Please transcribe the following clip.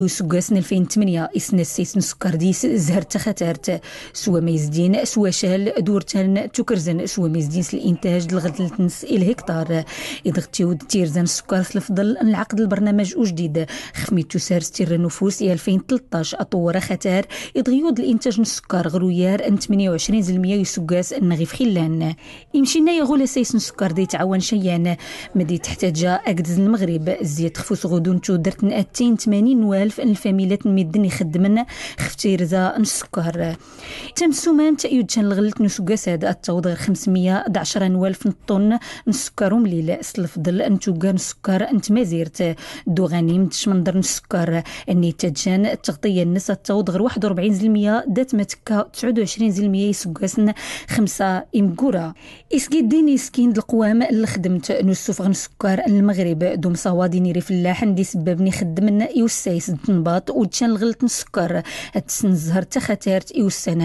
سكاسن 2008 إسنا سيسن سكر ديس زهر تختارت سوا ميزدين سوا شال دورتان تكرزن سوا ميزدين الإنتاج الغدلتنس الهكتار إدغتيود تيرزن السكر الفضل العقد البرنامج جديد خفميتو سار ستير نفوس 2013 أطور ختار إدغيود الإنتاج السكر غرويار أن 28 زلمية يسكاس النغيف خلان يمشينا يغول سيسن سكر دي تعاون شيان مدي تحتاج أقدز المغرب زيت خفوس غدون تودرت 280 والف الفاميلات ميدن يخدمن خفتير ذا السكر تمسومان يدشن الغلت نسكاس هذا التوضير 511 والف طن نسكر مليل الفضل أن توقان السكر أنت مازيرت دو غنيم تشمندر السكر أني تجان التغطية الناس التوضير 41 زلمية دات متكا 29 زلمية يسكاسن 5 إمكورا إسكي ديني سكين القوام اللي خدمت نسوف غن السكر المغرب دوم صواديني ريف اللاح ندي سببني خدمنا يوسايس تنباط ودشان الغلط السكر التسنزهر تختارت يوسانا